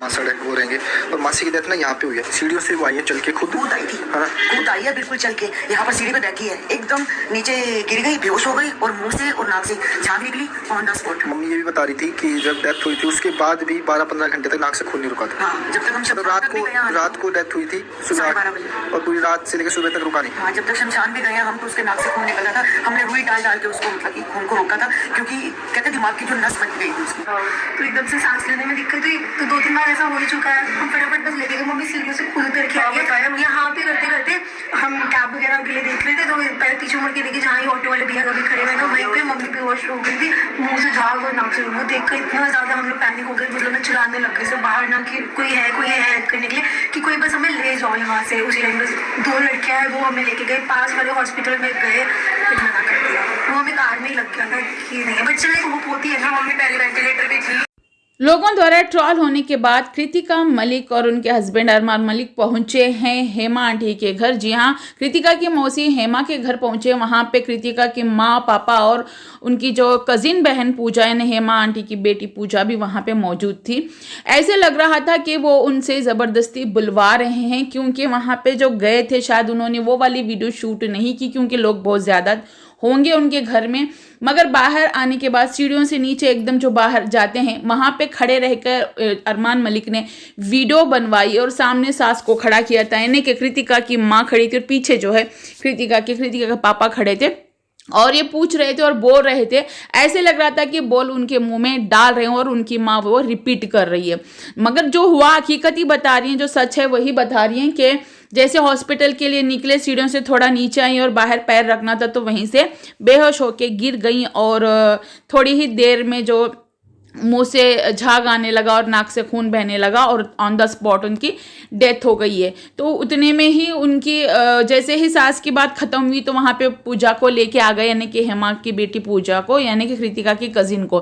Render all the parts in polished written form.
यहाँ सड़क वो रहेंगे। और मासी की डेथ ना यहाँ पे हुई है, सीढ़ियों से वो आई है चल के, खुद आई थी, खुद आई है बिल्कुल चल के, यहाँ पर सीढ़ी पे बैठी है, एकदम नीचे गिर गई, बेहोश हो गई और मुंह से और नाक से झाग निकली ऑन द स्पॉट। मम्मी ये भी बता रही थी कि जब डेथ हुई थी उसके बाद भी 12-15 घंटे तक नाक से खून नहीं रुका था। हाँ, जब तक हम तो रात को डेथ हुई थी सुबह 12 बजे और पूरी रात से लेकर सुबह तक रुका नहीं। हाँ, जब तक शमशान भी गए हम तो उसके नाक से खून निकल रहा था, हमने रुई डाल के उसको मतलब कि खून को रोका था, क्योंकि कहते दिमाग की जो नस बच गई थी उसकी, तो एकदम से सांस लेने में दिक्कत हुई। तो 2-3 बार ऐसा हो ही चुका है, हम फटाफट बस लेके गए, मम्मी सीढ़ियों से खुद उतर के आ गए। यहाँ पे करते करते हम कैब वगैरह के लिए देख रहे थे, तो पैर पीछे मुड़ के देखे जहाँ ऑटो वाले भैया कभी खड़े हुए थे वहीं पे मम्मी बेहोश हो गई थी, मुंह से झाग और नाक से वो देख कर इतना ज्यादा हम लोग पैनिक हो गए, मतलब मैं चिल्लाने लग गए सब बाहर ना कि कोई है हेल्प करने के लिए, कि कोई बस हमें ले जाओ यहाँ से। उसी टाइम बस 2 लड़कियां हैं वो हमें लेके गए, पास वाले हॉस्पिटल में गए, फिर मना कर दिया। वो हमें कार में ही लग गया था कि नहीं, बट चले होप होती है ना, मम्मी पहले वेंटिलेटर भी थी। लोगों द्वारा ट्रॉल होने के बाद कृतिका मलिक और उनके हस्बैंड अरमान मलिक पहुंचे हैं हेमा आंटी के घर। जी हां, कृतिका की मौसी हेमा के घर पहुंचे। वहां पे कृतिका की माँ, पापा और उनकी जो कजिन बहन पूजा यानी हेमा आंटी की बेटी पूजा भी वहां पे मौजूद थी। ऐसे लग रहा था कि वो उनसे ज़बरदस्ती बुलवा रहे हैं, क्योंकि वहां पे जो गए थे शायद उन्होंने वो वाली वीडियो शूट नहीं की, क्योंकि लोग बहुत ज़्यादा होंगे उनके घर में। मगर बाहर आने के बाद सीढ़ियों से नीचे एकदम जो बाहर जाते हैं वहां पे खड़े रहकर अरमान मलिक ने वीडियो बनवाई और सामने सास को खड़ा किया था, यानी कि कृतिका की माँ खड़ी थी और पीछे जो है कृतिका के पापा खड़े थे और ये पूछ रहे थे और बोल रहे थे। ऐसे लग रहा था कि बोल उनके मुंह में डाल रहे हैं और उनकी माँ वो रिपीट कर रही है। मगर जो हुआ हकीकत ही बता रही हैं, जो सच है वही बता रही हैं कि जैसे हॉस्पिटल के लिए निकले, सीढ़ियों से थोड़ा नीचे आई और बाहर पैर रखना था तो वहीं से बेहोश होके गिर गई और थोड़ी ही देर में जो मुंह से झाग आने लगा और नाक से खून बहने लगा और ऑन द स्पॉट उनकी डेथ हो गई है। तो उतने में ही उनकी जैसे ही सास की बात खत्म हुई तो वहाँ पे पूजा को लेके आ गए, यानी कि हेमा की बेटी पूजा को, यानी कि कृतिका की कजिन को।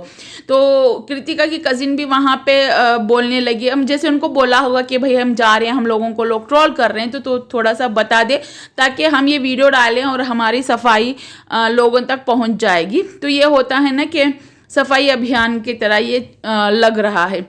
तो कृतिका की कजिन भी वहाँ पे बोलने लगी। हम जैसे उनको बोला होगा कि भाई हम जा रहे हैं, हम लोगों को लोग ट्रोल कर रहे हैं, तो थोड़ा सा बता दे ताकि हम ये वीडियो डालें और हमारी सफाई लोगों तक पहुँच जाएगी। तो ये होता है ना कि सफाई अभियान की तरह ये लग रहा है।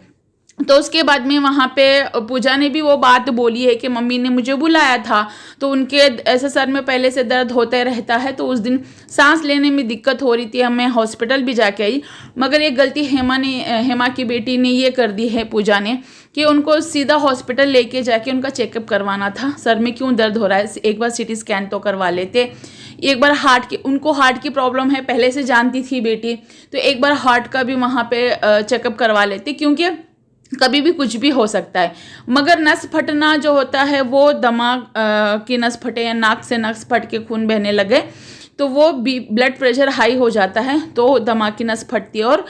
तो उसके बाद में वहाँ पे पूजा ने भी वो बात बोली है कि मम्मी ने मुझे बुलाया था, तो उनके ऐसा सर में पहले से दर्द होता रहता है, तो उस दिन सांस लेने में दिक्कत हो रही थी, मैं हॉस्पिटल भी जाके आई। मगर एक गलती हेमा की बेटी ने ये कर दी है पूजा ने कि उनको सीधा हॉस्पिटल लेके जाके उनका चेकअप करवाना था, सर में क्यों दर्द हो रहा है, एक बार CT स्कैन तो करवा लेते, एक बार उनको हार्ट की प्रॉब्लम है पहले से जानती थी बेटी, तो एक बार हार्ट का भी वहाँ पे चेकअप करवा लेते, क्योंकि कभी भी कुछ भी हो सकता है। मगर नस फटना जो होता है वो दिमाग की नस फटे या नाक से नस फट के खून बहने लगे तो वो ब्लड प्रेशर हाई हो जाता है, तो दिमाग की नस फटती है और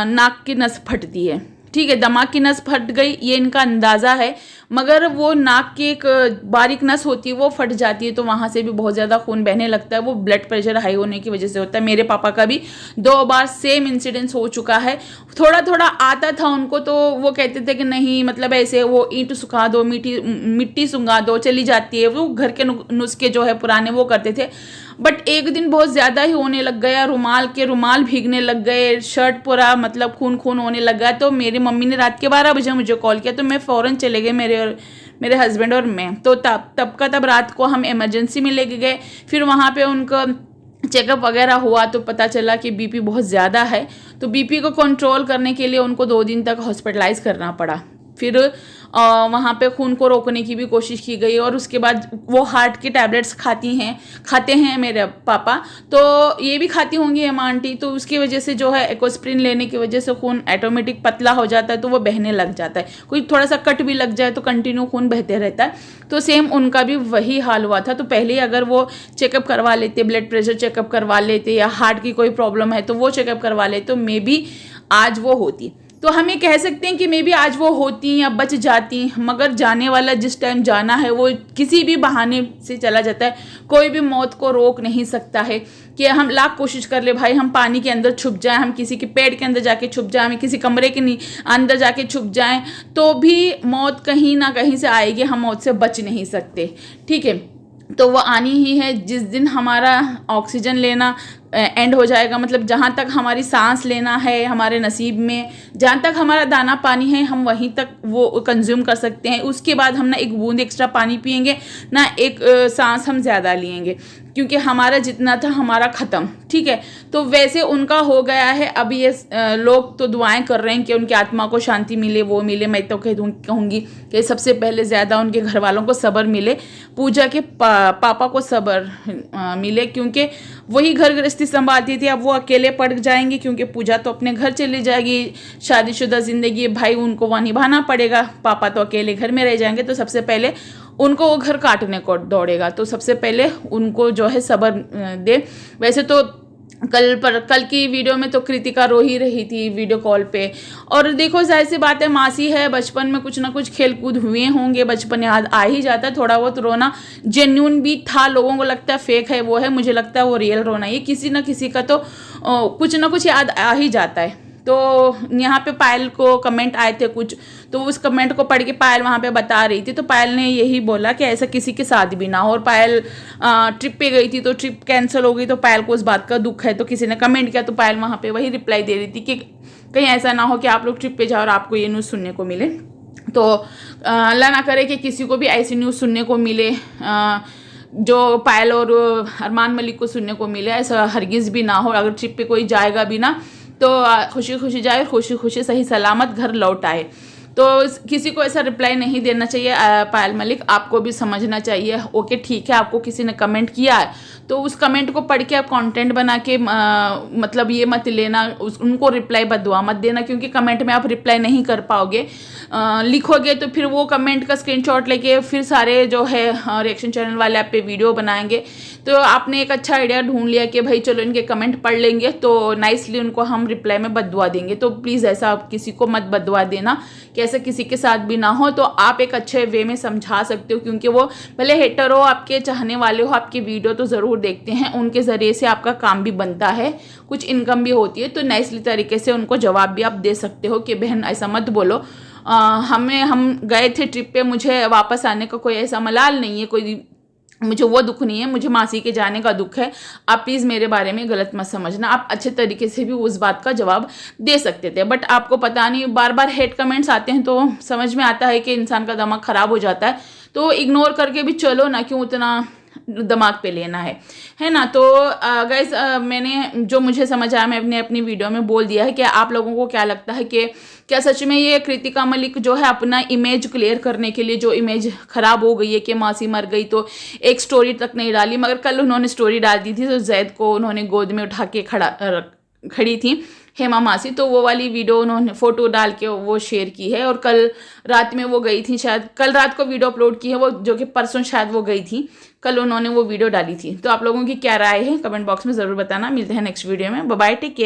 नाक की नस फटती है। ठीक है, दिमाग की नस फट गई ये इनका अंदाज़ा है, मगर वो नाक की एक बारीक नस होती है वो फट जाती है, तो वहाँ से भी बहुत ज़्यादा खून बहने लगता है। वो ब्लड प्रेशर हाई होने की वजह से होता है। मेरे पापा का भी 2 बार सेम इंसिडेंस हो चुका है। थोड़ा थोड़ा आता था उनको, तो वो कहते थे कि नहीं मतलब ऐसे वो ईंट सुखा दो, मिट्टी सुंगा दो, चली जाती है। वो घर के नुस्खे जो है पुराने वो करते थे। बट एक दिन बहुत ज़्यादा ही होने लग गया, रुमाल भीगने लग गए, शर्ट पूरा मतलब खून होने लग गया। तो मेरी मम्मी ने रात के 12 बजे मुझे कॉल किया, तो मैं फ़ौरन चले गए, मेरे हस्बैंड और मैं। तो तब रात को हम इमरजेंसी में लेके गए। फिर वहाँ पे उनका चेकअप वगैरह हुआ तो पता चला कि BP बहुत ज़्यादा है, तो BP को कंट्रोल करने के लिए उनको 2 दिन तक हॉस्पिटलाइज करना पड़ा। फिर वहाँ पे खून को रोकने की भी कोशिश की गई और उसके बाद वो हार्ट के टैबलेट्स खाते हैं मेरे पापा, तो ये भी खाती होंगी हेमा आंटी। तो उसकी वजह से जो है एकोस्प्रिन लेने की वजह से खून ऑटोमेटिक पतला हो जाता है, तो वो बहने लग जाता है। कोई थोड़ा सा कट भी लग जाए तो कंटिन्यू खून बहते रहता है। तो सेम उनका भी वही हाल हुआ था। तो पहले अगर वो चेकअप करवा लेते, ब्लड प्रेशर चेकअप करवा लेते या हार्ट की कोई प्रॉब्लम है तो वो चेकअप करवा लेते, तो मे बी आज वो होती। तो हम ये कह सकते हैं कि मे बी आज वो होती या बच जाती, मगर जाने वाला जिस टाइम जाना है वो किसी भी बहाने से चला जाता है। कोई भी मौत को रोक नहीं सकता है कि हम लाख कोशिश कर ले भाई, हम पानी के अंदर छुप जाएं, हम किसी के पेड़ के अंदर जाके छुप जाएं, हम किसी कमरे के अंदर जाके छुप जाएं, तो भी मौत कहीं ना कहीं से आएगी, हम मौत से बच नहीं सकते। ठीक है, तो वो आनी ही है। जिस दिन हमारा ऑक्सीजन लेना एंड हो जाएगा। मतलब जहाँ तक हमारी सांस लेना है हमारे नसीब में, जहाँ तक हमारा दाना पानी है हम वहीं तक वो कंज्यूम कर सकते हैं। उसके बाद हम ना एक बूंद एक्स्ट्रा पानी पिएंगे ना एक सांस हम ज़्यादा लेंगे, क्योंकि हमारा जितना था हमारा ख़त्म। ठीक है, तो वैसे उनका हो गया है। अब ये लोग तो दुआएं कर रहे हैं कि उनकी आत्मा को शांति मिले, वो मिले। मैं तो कहूँगी कि सबसे पहले ज़्यादा उनके घर वालों को सब्र मिले, पूजा के पापा को सब्र मिले, क्योंकि वही घर गृहस्थी संभालती थी। अब वो अकेले पड़ जाएंगे, क्योंकि पूजा तो अपने घर चली जाएगी, शादीशुदा ज़िंदगी भाई उनको वहाँ निभाना पड़ेगा, पापा तो अकेले घर में रह जाएंगे। तो सबसे पहले उनको वो घर काटने को दौड़ेगा, तो सबसे पहले उनको जो है सब्र दे। वैसे तो कल की वीडियो में तो कृतिका रो ही रही थी वीडियो कॉल पे। और देखो जाहिर सी बात है, मासी है, बचपन में कुछ ना कुछ खेल कूद हुए होंगे, बचपन याद आ ही जाता है। थोड़ा बहुत रोना जेन्यून भी था, लोगों को लगता है फेक है वो है, मुझे लगता है वो रियल रोना। ये किसी ना किसी का तो कुछ ना कुछ याद आ ही जाता है। तो यहाँ पे पायल को कमेंट आए थे कुछ, तो उस कमेंट को पढ़ के पायल वहाँ पे बता रही थी, तो पायल ने यही बोला कि ऐसा किसी के साथ भी ना हो। और पायल ट्रिप पे गई थी तो ट्रिप कैंसिल हो गई, तो पायल को उस बात का दुख है। तो किसी ने कमेंट किया तो पायल वहाँ पे वही रिप्लाई दे रही थी कि कहीं ऐसा ना हो कि आप लोग ट्रिप पे जाओ और आपको ये न्यूज़ सुनने को मिले। तो अल्लाह ना करे कि किसी को भी ऐसी न्यूज़ सुनने को मिले जो पायल और अरमान मलिक को सुनने को मिले। ऐसा हरगिज़ भी ना हो। अगर ट्रिप पे कोई जाएगा भी ना तो खुशी खुशी जाए, खुशी खुशी सही सलामत घर लौट आए। तो किसी को ऐसा रिप्लाई नहीं देना चाहिए। पायल मलिक, आपको भी समझना चाहिए। ओके ठीक है, आपको किसी ने कमेंट किया है तो उस कमेंट को पढ़ के आप कंटेंट बना के मतलब ये मत लेना, उनको रिप्लाई बददुआ मत देना, क्योंकि कमेंट में आप रिप्लाई नहीं कर पाओगे। लिखोगे तो फिर वो कमेंट का स्क्रीनशॉट लेके फिर सारे जो है रिएक्शन चैनल वाले आप पे वीडियो बनाएंगे। तो आपने एक अच्छा आइडिया ढूंढ लिया कि भाई चलो इनके कमेंट पढ़ लेंगे तो नाइसली उनको हम रिप्लाई में बददुआ देंगे। तो प्लीज़ ऐसा आप किसी को मत बददुआ देना कि ऐसा किसी के साथ भी ना हो। तो आप एक अच्छे वे में समझा सकते हो, क्योंकि वो भले हेटर हो, आपके चाहने वाले हो, आपकी वीडियो तो ज़रूर देखते हैं, उनके ज़रिए से आपका काम भी बनता है, कुछ इनकम भी होती है। तो नाइसली तरीके से उनको जवाब भी आप दे सकते हो कि बहन ऐसा मत बोलो, हम गए थे ट्रिप पे, मुझे वापस आने का कोई ऐसा मलाल नहीं है, कोई मुझे वो दुख नहीं है, मुझे मासी के जाने का दुख है। आप प्लीज़ मेरे बारे में गलत मत समझना। आप अच्छे तरीके से भी उस बात का जवाब दे सकते थे, बट आपको पता नहीं, बार बार हेट कमेंट्स आते हैं तो समझ में आता है कि इंसान का दिमाग ख़राब हो जाता है। तो इग्नोर करके भी चलो ना, क्यों उतना दिमाग पे लेना है ना। तो गाइस मैंने जो मुझे समझ आया मैं अपनी वीडियो में बोल दिया है। कि आप लोगों को क्या लगता है कि क्या सच में ये कृतिका मलिक जो है अपना इमेज क्लियर करने के लिए, जो इमेज खराब हो गई है कि मासी मर गई, तो एक स्टोरी तक नहीं डाली, मगर कल उन्होंने स्टोरी डाल दी थी तो जैद को उन्होंने गोद में उठा के खड़ी थी हेमा मासी, तो वो वाली वीडियो उन्होंने फ़ोटो डाल के वो शेयर की है। और कल रात में वो गई थी, शायद कल रात को वीडियो अपलोड की है वो, जो कि परसों शायद वो गई थी, कल उन्होंने वो वीडियो डाली थी। तो आप लोगों की क्या राय है कमेंट बॉक्स में ज़रूर बताना। मिलते हैं नेक्स्ट वीडियो में, बाय बाय, टेक केयर।